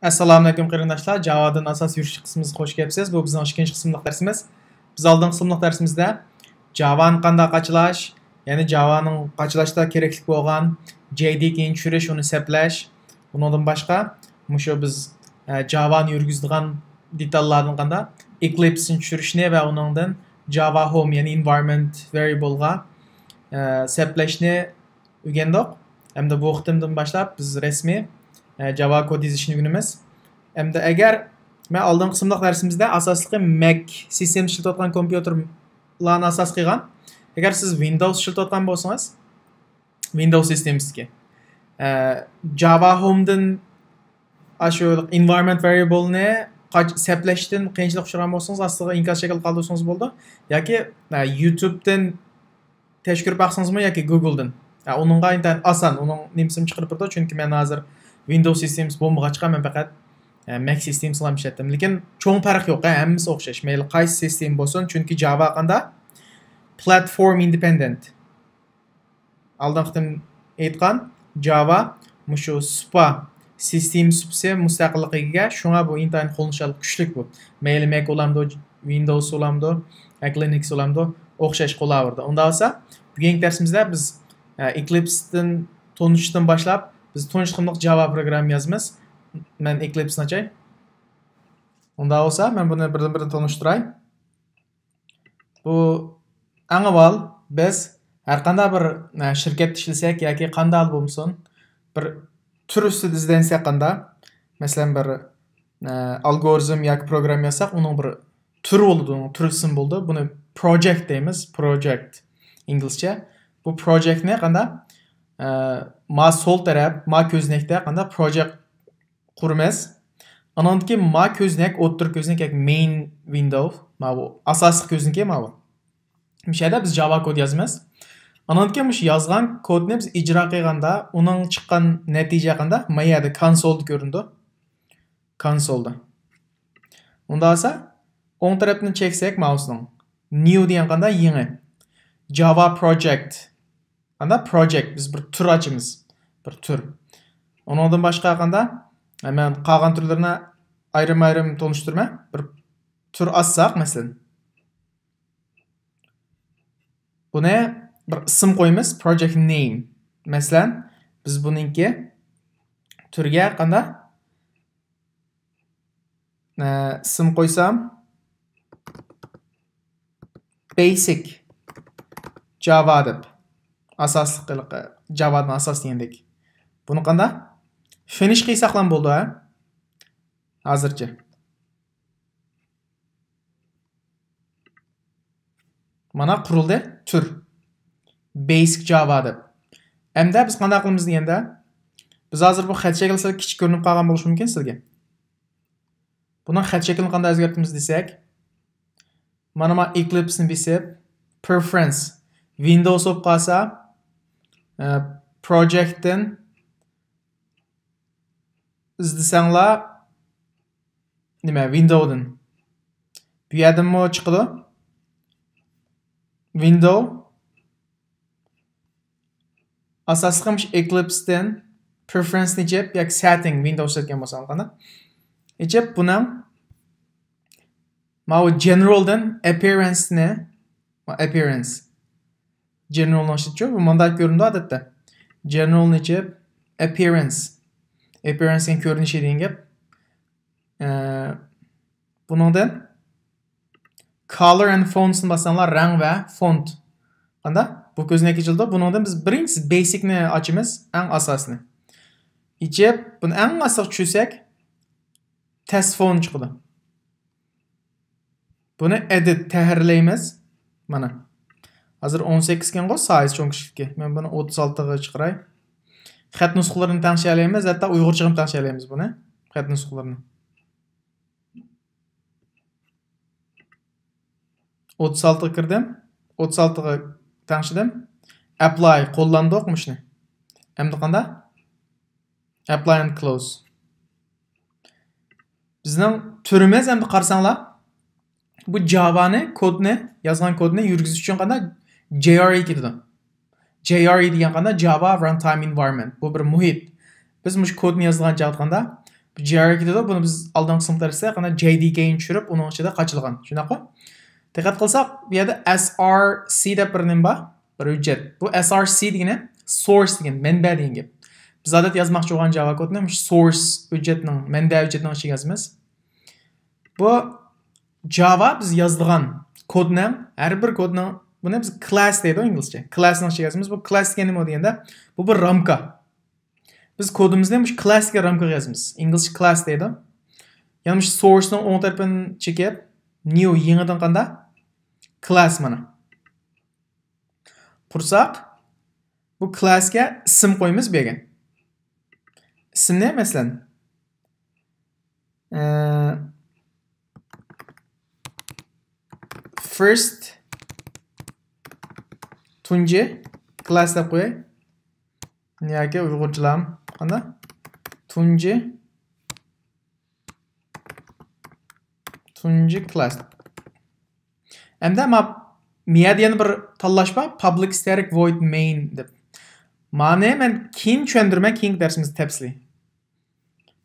Assalomu alaykum qarindoshlar. Javadan asos yurish qismimizga xush kelibsiz. Bu bizning ikkinchi qismliq darsimiz. Biz oldingi qismliq darsimizda Java'ni qanday qachalash, ya'ni Java'ning qachalashda kerakli bo'lgan JD keyin tushirish, uni seplash, bundan boshqa mushu biz Java'ni yurgizadigan detallardan qanday Eclipse'ni tushirishni va uningdan Java Home, ya'ni environment variable'ga seplashni o'rgandik. Hamda bu vaqtimdan boshlab biz rasmiy Java kod yazishni o'rganamiz. Hamda agar men oldingi qismliq darsimizda asosli Mac sistem ishlatayotgan kompyuterlarni asos qilgan. Agar siz Windows ishlatayotgan bo'lsangiz, Windows sistemasiga Java Home'dan shu environment variable'ni seplashdan qiyinchilik uchragan bo'lsangiz, aslida inkas shakl qoldirsangiz bo'ldi. Yoki YouTube'dan tashkil baqsangiz yoki Google'dan. Onunğa internet asan, onun nimsini chiqarib turdi, chunki men hozir Windows sistemasi bo'lmag'achqa men faqat Mac sistemasidan ishlatdim. Lekin cho'ng farq yo'q, hammasi o'xshash. Mayli qaysi sistem bo'lsin, chunki Java qanday platform independent. Oldingidan aytgan Java mushu SPA sistem supsi mustaqilligiga, shunga bu internet qo'llanishalik kuchli bu. Mayli Mac olamdi, Windows olamdi, Linux olamdi, o'xshash qo'laverdi. Unda bo'lsa, bugungi darsimizda biz Eclipse'dan tanishishdan boshlab biz tanishganlik Java program yozamiz. Men Eclipse'ni açay. Unda olsa men buni birdan-bir tanishtiray. Bu eng avval biz har qanday bir shirkatda ishlasak yoki qanday bo'lsin, bir tur ustida izlansak qanday, masalan bir algoritm yoki program yazsak, uning bir turi bo'ladi, uning turi ismi bo'ldi. Buni project deymiz, project inglizcha. Bu projectni qanday ma sol taraf, ma ko'znakda qanday project quramiz. Andan keyin ma ko'znak, o'ttir ko'znak yoki main window, ma bu asosiy ko'znaki ma bu. Mishada biz Java kod yozamiz. Andan keyin mush yozgan kodni biz ijro qilganda, uning chiqqan natija qanday? Mayada konsolda ko'rindi. Konsolda. Unda esa o'ng tarafni cheksak mousening new degan qanday yangi Java project. Qanday project biz bir tur ochamiz. Bir tur. Ondan boshqa qanday? Men qolgan turlarni ayrim-ayrim tanishtirma. Bir tur açsaq masalan. Buni bir ism qo'yamiz, project name. Masalan, biz buningki turga qanday ism qo'ysam basic Java deb. Asosli qiliq Java'dan asos degandek. Buni qanday finish qilsak ham bo'ldi, ha? Hozircha. Mana qurildi tur. Basic Java deb. Endi biz qanday qilamiz deganda, biz hozir bu xat shakli sal kichik ko'rinib qolgan bo'lishi mumkin sizga. Buni xat shaklini qanday o'zgartiramiz desak, mana Eclipse ni bisib preference Windows olib qolsa, project'dan izlasanglar nima Window'dan. Bu yerdanmi chiqadi? Window asosiy qilmish Eclipse'dan preference ni jeb yoki setting Windows setgan bo'lsam qana. Ejeb buni ma generaldan appearance ni appearance general noshitchu bu mandat ko'rindi odatda. General ni jeb appearance en ko'rinishi degan gap. Buningdan color and fonts ni bassanglar rang va font. Qanday? Bu ko'znak ichildi. Buningdan biz birinchisi basic ni ochamiz, eng asosini. Ijeb buni eng asosiy tushirsak test font chiqadi. Buni edit tahrirlaymiz. Mana. Hozir 18 kan qo'y size cho'ngishlikka. Men buni 36 ga chiqaray. Xat nusxalarini tanishlaymiz, hatto uyg'urcha ham tanishlaymiz buni. Xat nusxalarini. 36 kirdim. 36 ga tanishdim. Apply qo'llandik shuni. Endi qanday? Apply and close. Bizning turimiz endi qarasanglar, bu Java'ni kodni, yozgan kodni yurgizish uchun qanday JRE ketadi. JRE degan qanday Java Runtime Environment. Bu bir muhit. Biz mush kodni yozgan chaqda hierarchy deydi. Buni biz oldingi sinf darsida qana JD keyin tushirib, uning ichida qachilgan. Shunaqmi? Diqqat qilsak, bu yerda src deb bir nim bor, bir hujjat. Bu src degani source degan, manba degan gap. Biz odat yozmoqchi bo'lgan Java kodni source hujjatning, manba hujjatining ichiga yozamiz. Bu Java biz yozdigan kodni, har bir kodning buni biz class deydi inglizcha. Classning ichiga yozamiz. Bu class degani nima deganda, bu bir ramka. Biz kodimizni bu classga ramkaga yozamiz. İngilizce class deydi. Yani bu sourcening o'ng tarafini chekib, new yangidan qanda class mana. Qursak, bu classga ism qo'yamiz bu yerga. İsim ne mesela? First tunji class deb qo'yay. Yoki uyg'urchalam qana? Tunji class. Endi median bir tanlash bor, public static void main deb. Ma'ni men keyin tushundirman, keyin darsimizda tafsili.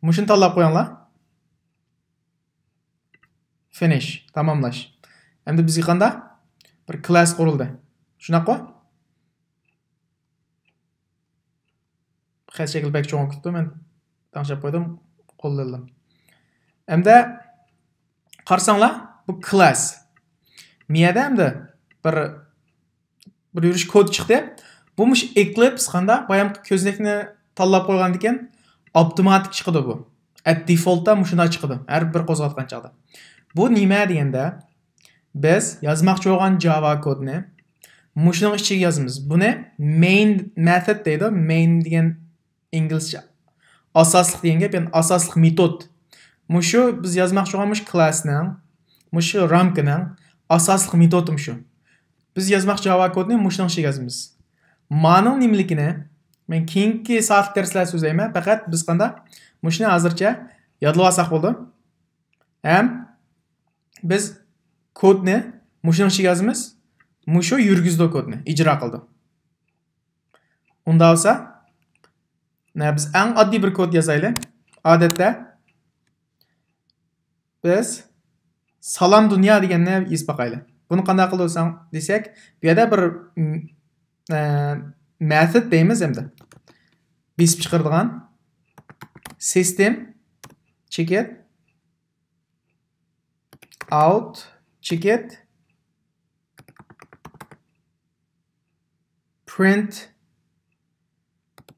Mushuni tanlab qo'yinglar. Finish, tamomlash. Endi bizga qanday bir class qurildi. Shunaqa? Hech shekil bek cho'ng ketdi, men tanishib qo'ydim, qo'lladim. Endi qarsanglar, bu class. Miyada endi bir yurish kod chiqdi. Bu mush Eclipse qanda bayam ko'zlikni tanlab qo'ygan ekan, avtomatik chiqdi bu. At defaultda mushuna chiqdi. Har bir qo'zg'atgan chog'da. Bu nima deganda biz yozmoqchi bo'lgan Java kodni mushuning ichiga yozamiz. Buni main method deydi. Main degan inglizcha asosliq degan gap, ya'ni asosliq metod. Mushu biz yozmoqchi bo'lgan classning, mushu ramkaning asosliq metodi mushu. Biz yozmoqchi Java kodni mushuning ichiga yozamiz. Ma'ning nimaligini men keyingi soat darslarda so'zlayman. Faqat biz qanday mushuni hozircha yodlab olsak bo'ldi. Ham biz kodni mushuning ichiga yozamiz. Mushu yurgizdi kodni, ijro qildi. Unda bo'lsa, biz eng oddiy bir kod yozaylik. Odatda biz salom dunyo deganni yozib boqaylik. Buni qanday qilsam desak, bu yerda bir method deymiz endi. Biz chiqardigan system checket out checket print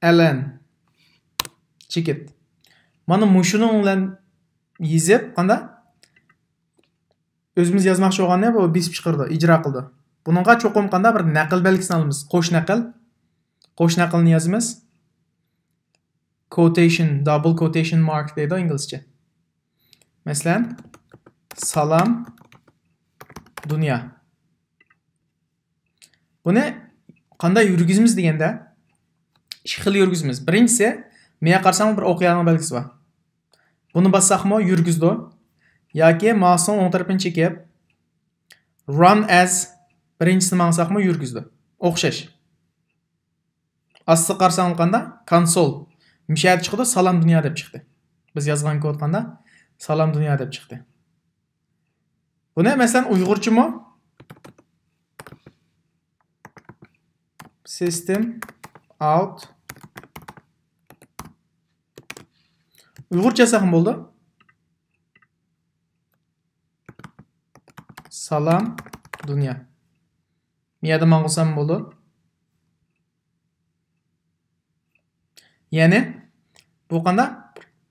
ln checket. Mana mushuning bilan yezib qanda o'zimiz yozmoqchi bo'lganni bu besib chiqardi, ijro qildi. Buningga cho'qim qanda bir naql belgisini olamiz. Qo'sh naqlni yozamiz. Quotation, double quotation mark deydi inglizcha. Masalan, salom dunyo. Buni qanday yurgizimiz deganda, ikki xil yurgizimiz. Birinchisi, menga qarsam bir o'qiyaning belgisi bor. Buni bossaqmi yurgizdi. Yoki mousening o'ng tarafini chekib run as birinchisini maqsaqmi yurgizdi. O'xshash. Asli qarsang qanda console mishad chiqdi, salom dunyo deb chiqdi. Biz yozgan kod qanda salom dunyo deb chiqdi. Buni masalan uyg'urchimi? System out uyg'urcha ham bo'ldi. Salom dunyo. Miyada ma'qulsam bo'ldi. Ya'ni bu qanda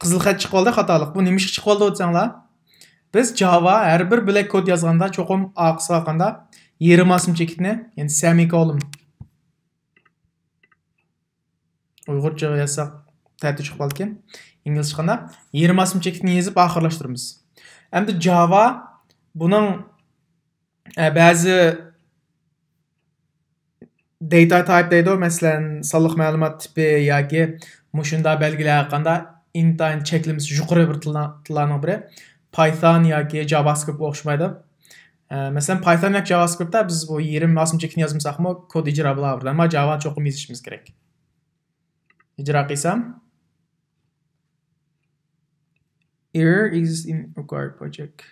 qizil xat chiqib qoldi, xatolik. Bu nima ish chiqib qoldi desanglar, biz Java har bir bilak kod yozganda cho'qim aqsa qanda yarim asm chekitni, ya'ni semikolon uyg'urcha yozsak tartib chiqib qoldi ekan. İngilizce qanda yarim asm chekitni yozib oxirlashtiramiz. Endi Java buning ba'zi data type deydi, masalan, sonliq ma'lumot tipi yoki mushunda belgilar qanda intayin cheklimiz yuqori bir tillarning biri Python yoki JavaScript o'xshamaydi. Masalan, Python yoki JavaScriptda biz bu yarim asm chekitni yozmasakmi kod ijro bo'laveradi, ammo Java cho'qim yozishimiz kerak. İcra qilsam error exists in required project.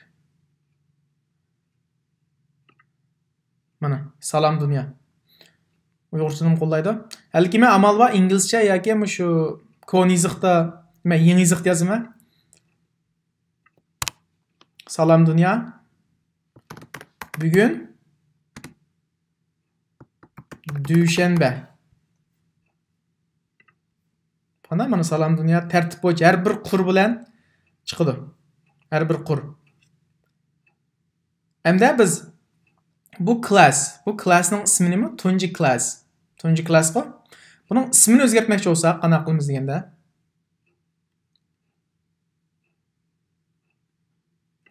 Mana salom dunyo. Uyg'urchani qo'llaydi. Halki men amal va inglizcha yoki shu kon yozıqda, men yangi yozıqda yozaman. Salom dunyo. Bugun dushanba. Mana salom dunyo tartib bo'yicha har bir qur bilan chiqadi. Har bir qur. Endi biz bu classning ismi nima? Tunji class. Tunji class ku. Buning ismini o'zgartmoqchi bo'lsak, qanaqa qilamiz deganda?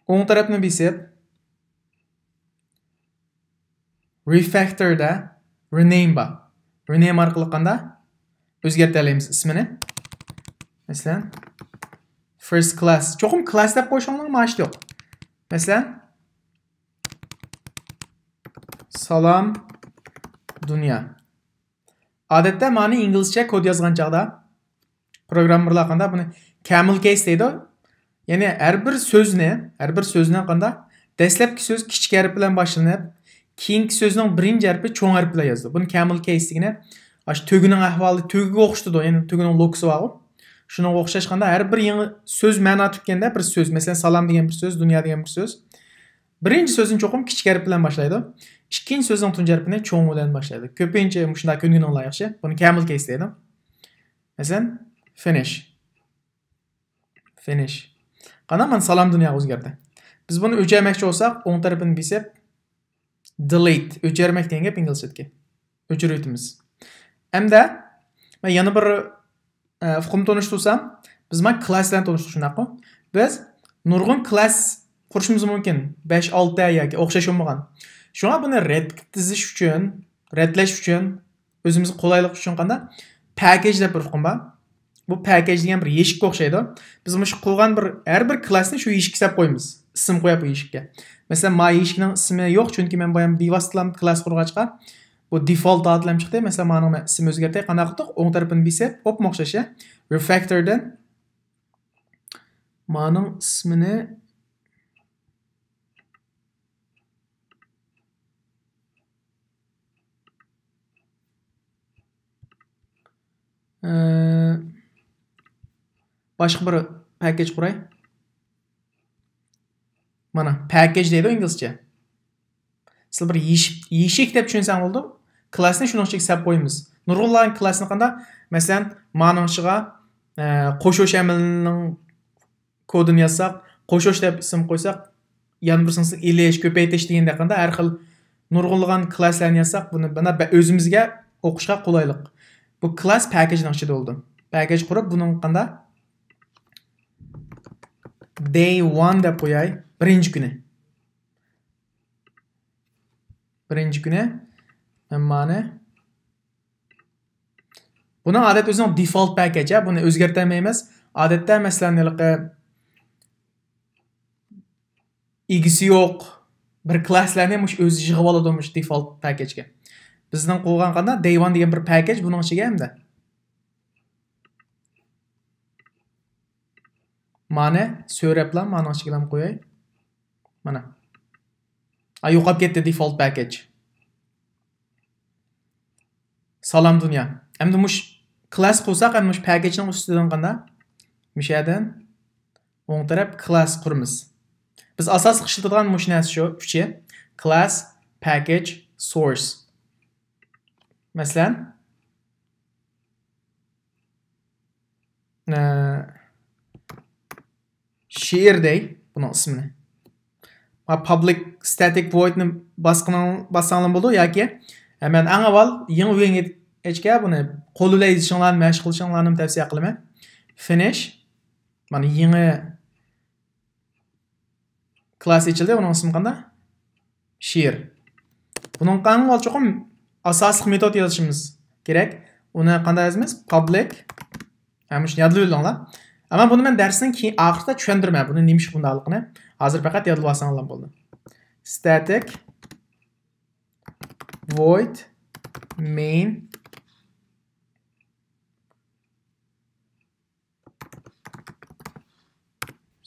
O'ng tarafni besib refactor da rename ba. Rename orqali qanda o'zgartiramiz ismini. Masalan, first class. Cho'qim class deb qo'yishinglar ma'nosi yo'q. Masalan, salom dunyo. Odatda ma'ni inglizcha kod yozgan chaqda programmerlar qanda buni camel case deydi. Ya'ni har bir so'zni qanda dastlabki so'z kichik harf bilan boshlanib, keyingi so'zning birinchi harfi cho'ng harf bilan yozdi. Buni camel case degani ash tugining ahvoli tugiga o'xshaydi, ya'ni tugining lokusi bor. Shunga o'xshash qanda har bir yangi so'z ma'no tutganda bir so'z, masalan salom degan bir so'z, dunyo degan bir so'z. Birinchi so'zini cho'qim kichik harf bilan boshlaydi. Ikkinchi so'zning tunji harfini cho'ng bilan boshlaydi. Ko'pincha shunday ko'ngilinglar yaxshi. Buni camel case deydi. Masalan, finish. Qana men salom dunyoga o'zgardi. Biz buni o'chirmoqchi bo'lsak, o'ng tarafini besib delete, o'chirmak degan gap inglizchadagi. O'chirib Hamda men yana bir fiqim tanishtirsam, biz men class bilan tanishtirishmoqchi. Biz nurg'un class qurishimiz mumkin. 5-6 ta yoki o'xshash bo'lmagan. Shunga buni redlash uchun, o'zimizga qulaylik uchun qanday package deb bir fiqim bor. Bu package degan bir eshikka o'xshaydi. Biz mana shu qo'ygan har bir klassni shu eshikka solib qo'yamiz. Ism qo'yib bu eshikka. Masalan, ma eshikning ismi yo'q, chunki men bu ham bevositali klass qurg'achqa bu default adlam chiqdi. Masalan, ma'ni ism o'zgartay, qanday qildik? O'ng tarafini besib, hop o'xshashi refactordan ma'ning ismini boshqa bir package quray. Mana package deydi inglizcha. Siz bir eshik deb tushunsangiz bo'ldi. Klassni shunga o'xshab solib qo'yamiz. Nurg'unlar klassni qanda, masalan, ma'noshiga qo'shish amalining kodini yozsak, qo'shish deb ism qo'ysak, yana birisini elish, ko'paytirish deganda qanda har xil nurg'unlagan klasslarni yozsak, buni o'zimizga o'qishga qulaylik. Bu class packagening ichida bo'ldi. Package qurib, buning qanda day 1 deb qo'yay. Birinchi kuni. Ma'ni buni odat o'zining default package, buni o'zgartirmaymiz. Odatda masalan, egisi yo'q bir klasslarni ham o'zi yig'ib oladi default package ga. Bizning qo'ygan qanda day 1 degan bir package buning ichiga hamda ma'ni so'rablar ma'no ichiga ham qo'yay. Mana. Yo'qolib ketdi default package. Salom dunyo. Endi mush class qo'ysak, ham mush packagening ustidan qanda mishadan o'ng taraf class quramiz. Biz asosiy ishlatadigan mush narsa shu 3 class, package, source. Masalan, she'rday buning ismini. Public static voidni bassanlar bo'ldi yoki men eng avval yangi o'yinga hechga buni qo'lida yozishinglarni mashq qilishinglarni tavsiya qilaman. Finish. Mana yangi class ichida uning ismi qanday? She'r. Buning qanday olchoqim asosiy metod yozishimiz kerak. Uni qanday yozamiz? Public. Ham shuni yodlab olinglar. Ama bunu men darsning keyin oxirida tushundirman. Buni nima ish bundaligini. Hozir faqat yodlab olsanglar bo'ldi. Static void main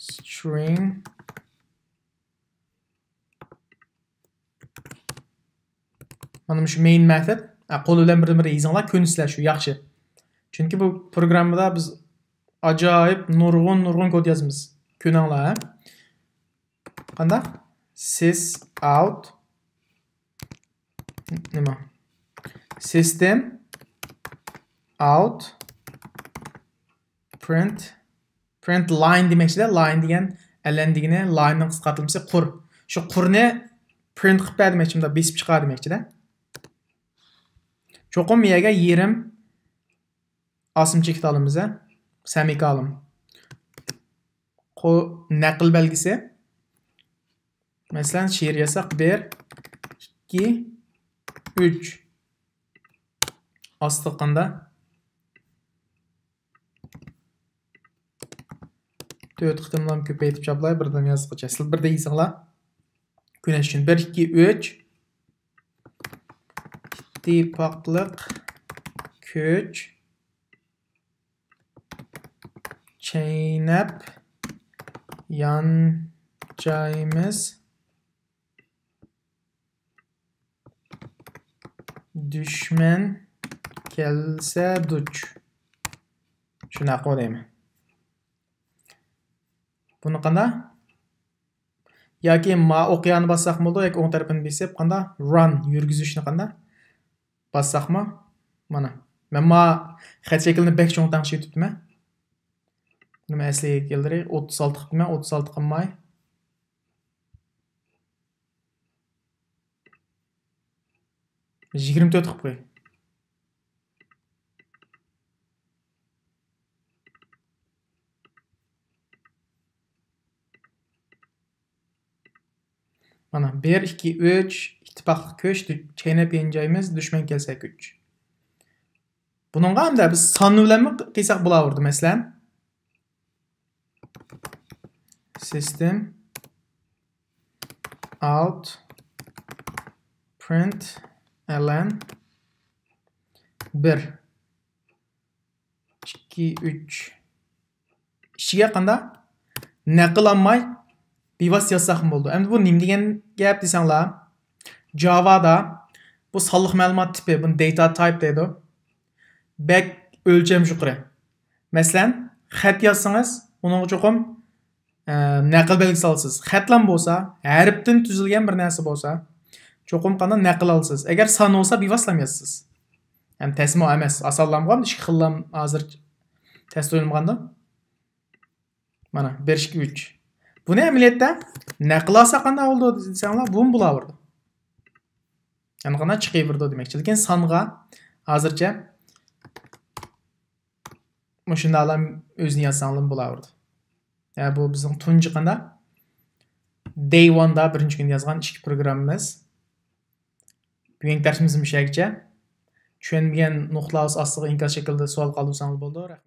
string mana shu main method qo'l bilan bir-biriga yozinglar, ko'nisizlar shu yaxshi. Chunki bu programmada biz ajoyib nurg'un kod yozamiz. Ko'ninglar. Qanday? Sys out nima? System out print line demekçi-de. Line degan ln degani line'ning qisqartirilmasi qur. Shu qurni print qilib ber demekçi, bunda besib chiqar demekçi-de. Cho'qim miyaga yerim asım chekit olamiz, semikolon. Naql belgisi. Masalan, she'r yasak 1 2 3 ostiqanda 4 qitimlam ko'paytib chaplay birdan yozqicha. Siz birda yeyinglar. Ko'nish uchun 1 2 3 ittifoqliq kuch chaynab yanchaymiz düşman kelsa duch. Shunaqa o'ylayman. Buni qanday? Yoki ma o'qiyani bassaq bo'ldi, yoki o'ng tarafini besib qanday? Run yurgizishni qanday? Bassaqmi? Mana. Men ma xat shaklini bek cho'ng tangshi yutibman. Nima asliga keltirib 36 qilibman, 36 qilmay. Yigirma 24 qilib qo'y. Mana 1 2 3 ittifoqli kuch chaynab yanchaymiz, dushman kelsa kuch. Buningga hamda biz son bilan qilsak bo'laverdi, masalan. System out print ln 1 2 3 ishiga qanday naqlanmay bevas yozsaq bo'ldi. Endi bu nima degan gap desanglar, Java'da bu sonliq ma'lumot tipi, buni data type deydi. Back o'lcham yuqori. Masalan, xat yozsangiz, uning cho'qim naql belgisi olasiz. Xatlam bo'lsa, harfdan tuzilgan bir narsa bo'lsa, cho'qim qanday naql olasiz. Agar son bo'lsa, bevaslam yozasiz. Ham tasmo emas, asallamgan, ikki xillam hozir test o'ylamaganda. Mana 1 2 3. Buni amaliyotda naql olsa qanday bo'ldi desanglar, bu bo'laverdi. Yani qanday chiqaverdi demakchi. Lekin songa hozircha shundalam o'zini yozsanglar bo'laverdi. Yani bu bizning tunji qanday day 1da birinchi kun yozgan ishki programmamiz. Bugungi darsimiz mushagicha. Tushunmagan nuqtalar ostiga inkos shaklida savol qoldirsangiz bo'ldi.